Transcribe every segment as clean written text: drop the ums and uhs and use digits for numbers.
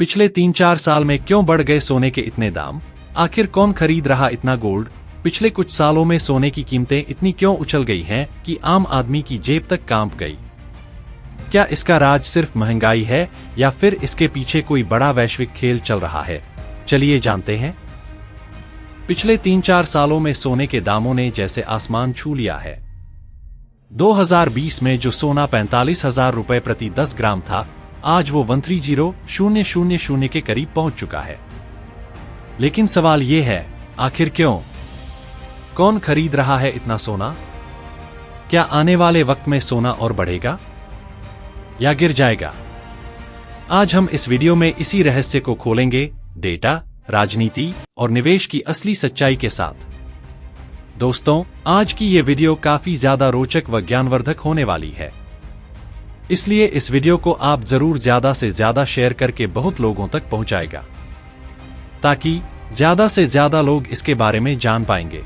पिछले 3-4 साल में क्यों बढ़ गए सोने के इतने दाम? आखिर कौन खरीद रहा इतना गोल्ड? पिछले कुछ सालों में सोने की कीमतें इतनी क्यों उछल गई हैं कि आम आदमी की जेब तक कांप गई? क्या इसका राज सिर्फ महंगाई है या फिर इसके पीछे कोई बड़ा वैश्विक खेल चल रहा है? चलिए जानते हैं। पिछले 3-4 सालों में सोने के दामों ने जैसे आसमान छू लिया है। 2020 में जो सोना 45,000 रुपए प्रति 10 ग्राम था, आज वो 130,000 के करीब पहुंच चुका है। लेकिन सवाल ये है, आखिर क्यों? कौन खरीद रहा है इतना सोना? क्या आने वाले वक्त में सोना और बढ़ेगा या गिर जाएगा? आज हम इस वीडियो में इसी रहस्य को खोलेंगे, डेटा, राजनीति और निवेश की असली सच्चाई के साथ। दोस्तों, आज की ये वीडियो काफी ज्यादा रोचक व ज्ञानवर्धक होने वाली है, इसलिए इस वीडियो को आप जरूर ज्यादा से ज्यादा शेयर करके बहुत लोगों तक पहुंचाएगा, ताकि ज्यादा से ज्यादा लोग इसके बारे में जान पाएंगे।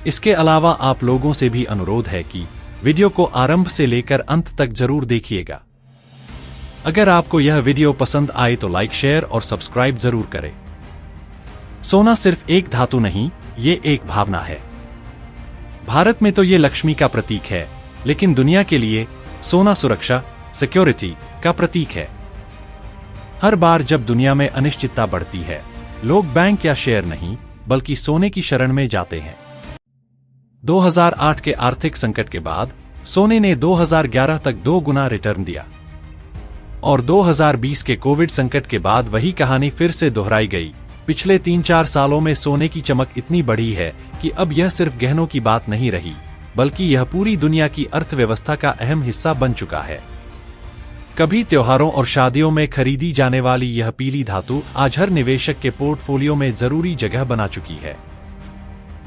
इसके अलावा आप लोगों से भी अनुरोध है कि वीडियो को आरंभ से लेकर अंत तक जरूर देखिएगा। अगर आपको यह वीडियो पसंद आए तो लाइक, शेयर और सब्सक्राइब जरूर करें। सोना सिर्फ एक धातु नहीं, ये एक भावना है। भारत में तो ये लक्ष्मी का प्रतीक है, लेकिन दुनिया के लिए सोना सुरक्षा, सिक्योरिटी का प्रतीक है। हर बार जब दुनिया में अनिश्चितता बढ़ती है, लोग बैंक या शेयर नहीं बल्कि सोने की शरण में जाते हैं। 2008 के आर्थिक संकट के बाद सोने ने 2011 तक 2 गुना रिटर्न दिया, और 2020 के कोविड संकट के बाद वही कहानी फिर से दोहराई गई। पिछले 3-4 सालों में सोने की चमक इतनी बढ़ी है कि अब यह सिर्फ गहनों की बात नहीं रही, बल्कि यह पूरी दुनिया की अर्थव्यवस्था का अहम हिस्सा बन चुका है। कभी त्योहारों और शादियों में खरीदी जाने वाली यह पीली धातु आज हर निवेशक के पोर्टफोलियो में जरूरी जगह बना चुकी है।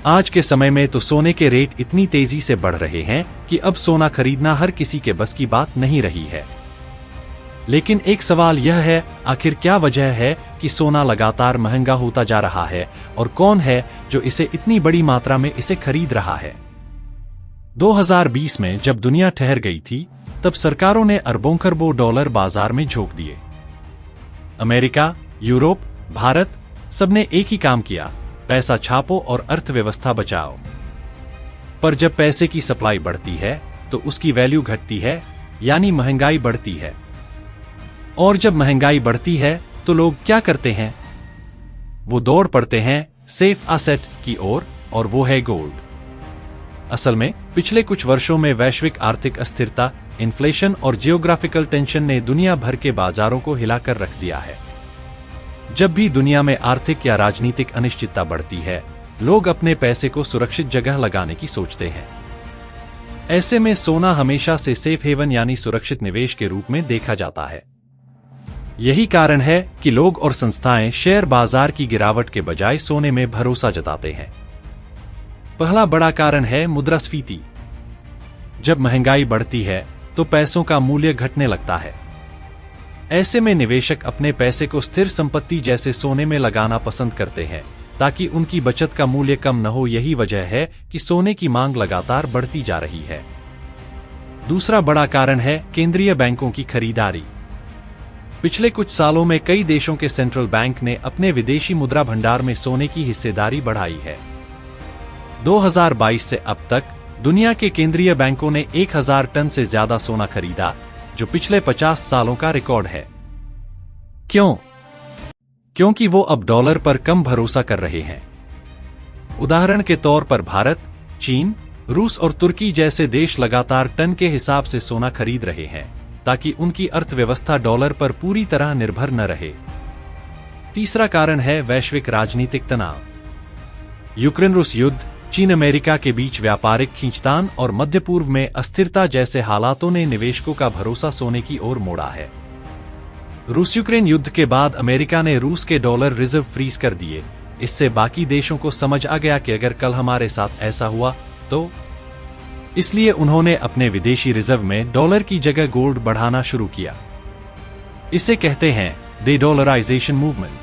आज के समय में तो सोने के रेट इतनी तेजी से बढ़ रहे हैं कि अब सोना खरीदना हर किसी के बस की बात नहीं रही है। लेकिन एक सवाल यह है, आखिर क्या वजह है कि सोना लगातार महंगा होता जा रहा है, और कौन है जो इसे इतनी बड़ी मात्रा में इसे खरीद रहा है? 2020 में जब दुनिया ठहर गई थी, तब सरकारों ने अरबों खरबों डॉलर बाजार में झोंक दिए। अमेरिका, यूरोप, भारत, सबने एक ही काम किया, पैसा छापो और अर्थव्यवस्था बचाओ। पर जब पैसे की सप्लाई बढ़ती है तो उसकी वैल्यू घटती है, यानी महंगाई बढ़ती है। और जब महंगाई बढ़ती है तो लोग क्या करते हैं? वो दौड़ पड़ते हैं सेफ एसेट की ओर, और वो है गोल्ड। असल में पिछले कुछ वर्षों में वैश्विक आर्थिक अस्थिरता, इन्फ्लेशन और जियोग्राफिकल टेंशन ने दुनिया भर के बाजारों को हिलाकर रख दिया है। जब भी दुनिया में आर्थिक या राजनीतिक अनिश्चितता बढ़ती है, लोग अपने पैसे को सुरक्षित जगह लगाने की सोचते हैं। ऐसे में सोना हमेशा से सेफ हेवन यानी सुरक्षित निवेश के रूप में देखा जाता है। यही कारण है कि लोग और संस्थाएं शेयर बाजार की गिरावट के बजाय सोने में भरोसा जताते हैं। पहला बड़ा कारण है मुद्रास्फीति। जब महंगाई बढ़ती है तो पैसों का मूल्य घटने लगता है। ऐसे में निवेशक अपने पैसे को स्थिर संपत्ति जैसे सोने में लगाना पसंद करते हैं, ताकि उनकी बचत का मूल्य कम न हो। यही वजह है कि सोने की मांग लगातार बढ़ती जा रही है। दूसरा बड़ा कारण है केंद्रीय बैंकों की खरीदारी। पिछले कुछ सालों में कई देशों के सेंट्रल बैंक ने अपने विदेशी मुद्रा भंडार में सोने की हिस्सेदारी बढ़ाई है। 2022 से अब तक दुनिया के केंद्रीय बैंकों ने 1000 टन से ज्यादा सोना खरीदा, जो पिछले 50 सालों का रिकॉर्ड है। क्यों? क्योंकि वो अब डॉलर पर कम भरोसा कर रहे हैं। उदाहरण के तौर पर भारत, चीन, रूस और तुर्की जैसे देश लगातार टन के हिसाब से सोना खरीद रहे हैं, ताकि उनकी अर्थव्यवस्था डॉलर पर पूरी तरह निर्भर न रहे। तीसरा कारण है वैश्विक राजनीतिक तनाव। यूक्रेन रूस युद्ध, चीन अमेरिका के बीच व्यापारिक खींचतान और मध्य पूर्व में अस्थिरता जैसे हालातों ने निवेशकों का भरोसा सोने की ओर मोड़ा है। रूस यूक्रेन युद्ध के बाद अमेरिका ने रूस के डॉलर रिजर्व फ्रीज कर दिए। इससे बाकी देशों को समझ आ गया कि अगर कल हमारे साथ ऐसा हुआ तो, इसलिए उन्होंने अपने विदेशी रिजर्व में डॉलर की जगह गोल्ड बढ़ाना शुरू किया। इसे कहते हैं डे-डॉलराइजेशन मूवमेंट।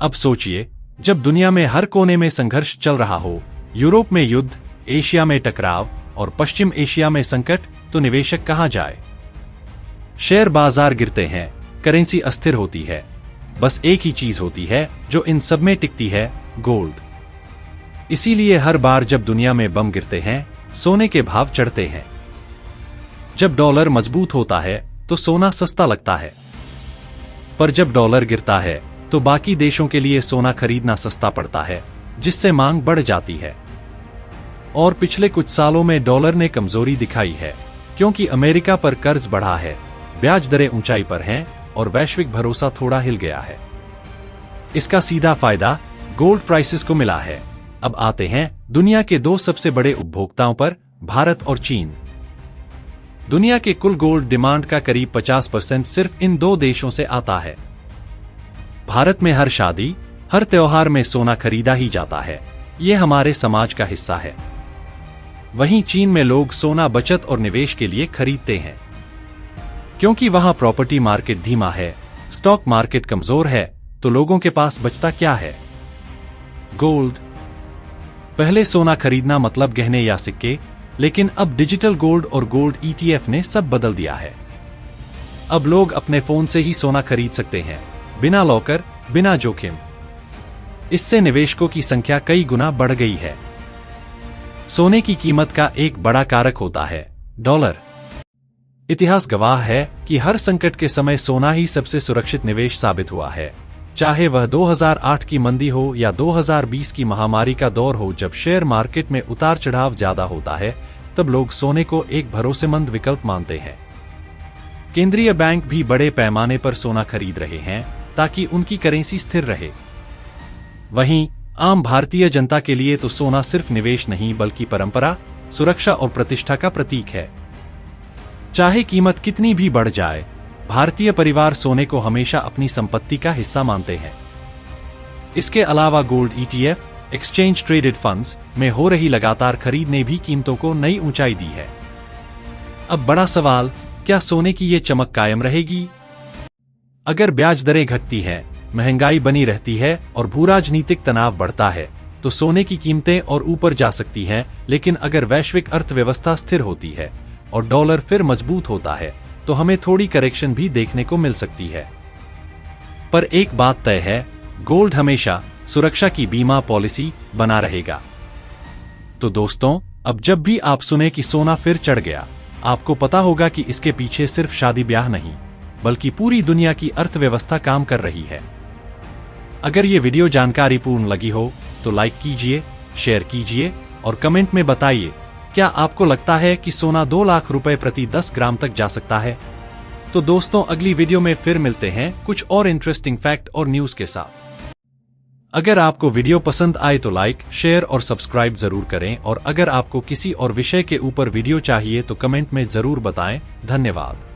अब सोचिए, जब दुनिया में हर कोने में संघर्ष चल रहा हो, यूरोप में युद्ध, एशिया में टकराव और पश्चिम एशिया में संकट, तो निवेशक कहां जाए? शेयर बाजार गिरते हैं, करेंसी अस्थिर होती है। बस एक ही चीज होती है जो इन सब में टिकती है, गोल्ड। इसीलिए हर बार जब दुनिया में बम गिरते हैं, सोने के भाव चढ़ते हैं। जब डॉलर मजबूत होता है तो सोना सस्ता लगता है, पर जब डॉलर गिरता है तो बाकी देशों के लिए सोना खरीदना सस्ता पड़ता है, जिससे मांग बढ़ जाती है। और पिछले कुछ सालों में डॉलर ने कमजोरी दिखाई है, क्योंकि अमेरिका पर कर्ज बढ़ा है, ब्याज दरें ऊंचाई पर हैं और वैश्विक भरोसा थोड़ा हिल गया है। इसका सीधा फायदा गोल्ड प्राइसेस को मिला है। अब आते हैं दुनिया के दो सबसे बड़े उपभोक्ताओं पर, भारत और चीन। दुनिया के कुल गोल्ड डिमांड का करीब 50% सिर्फ इन दो देशों से आता है। भारत में हर शादी, हर त्योहार में सोना खरीदा ही जाता है, ये हमारे समाज का हिस्सा है। वहीं चीन में लोग सोना बचत और निवेश के लिए खरीदते हैं, क्योंकि वहां प्रॉपर्टी मार्केट धीमा है, स्टॉक मार्केट कमजोर है, तो लोगों के पास बचता क्या है? गोल्ड। पहले सोना खरीदना मतलब गहने या सिक्के, लेकिन अब डिजिटल गोल्ड और गोल्ड ETF ने सब बदल दिया है। अब लोग अपने फोन से ही सोना खरीद सकते हैं, बिना लॉकर, बिना जोखिम। इससे निवेशकों की संख्या कई गुना बढ़ गई है। सोने की कीमत का एक बड़ा कारक होता है डॉलर। इतिहास गवाह है कि हर संकट के समय सोना ही सबसे सुरक्षित निवेश साबित हुआ है, चाहे वह 2008 की मंदी हो या 2020 की महामारी का दौर हो। जब शेयर मार्केट में उतार चढ़ाव ज्यादा होता है, तब लोग सोने को एक भरोसेमंद विकल्प मानते हैं। केंद्रीय बैंक भी बड़े पैमाने पर सोना खरीद रहे हैं ताकि उनकी करेंसी स्थिर रहे। वहीं आम भारतीय जनता के लिए तो सोना सिर्फ निवेश नहीं बल्कि परंपरा, सुरक्षा और प्रतिष्ठा का प्रतीक है। चाहे कीमत कितनी भी बढ़ जाए, भारतीय परिवार सोने को हमेशा अपनी संपत्ति का हिस्सा मानते हैं। इसके अलावा gold ETF, exchange traded funds में हो रही लगातार खरीद ने भी कीमतों को नई ऊंचाई दी है। अब बड़ा सवाल, क्या सोने की ये चमक कायम रहेगी? अगर ब्याज दरें घटती हैं, महंगाई बनी रहती है और भूराजनीतिक तनाव बढ़ता है, तो सोने की कीमतें और ऊपर जा सकती हैं। लेकिन अगर वैश्विक अर्थव्यवस्था स्थिर होती है और डॉलर फिर मजबूत होता है, तो हमें थोड़ी करेक्शन भी देखने को मिल सकती है। पर एक बात तय है, गोल्ड हमेशा सुरक्षा की बीमा पॉलिसी बना रहेगा। तो दोस्तों, अब जब भी आप सुने कि सोना फिर चढ़ गया, आपको पता होगा कि इसके पीछे सिर्फ शादी ब्याह नहीं, बल्कि पूरी दुनिया की अर्थव्यवस्था काम कर रही है। अगर ये वीडियो जानकारीपूर्ण लगी हो तो लाइक कीजिए, शेयर कीजिए और कमेंट में बताइए, क्या आपको लगता है कि सोना 2 लाख रुपए प्रति 10 ग्राम तक जा सकता है? तो दोस्तों, अगली वीडियो में फिर मिलते हैं कुछ और इंटरेस्टिंग फैक्ट और न्यूज के साथ। अगर आपको वीडियो पसंद आए तो लाइक, शेयर और सब्सक्राइब जरूर करें, और अगर आपको किसी और विषय के ऊपर वीडियो चाहिए तो कमेंट में जरूर बताएं। धन्यवाद।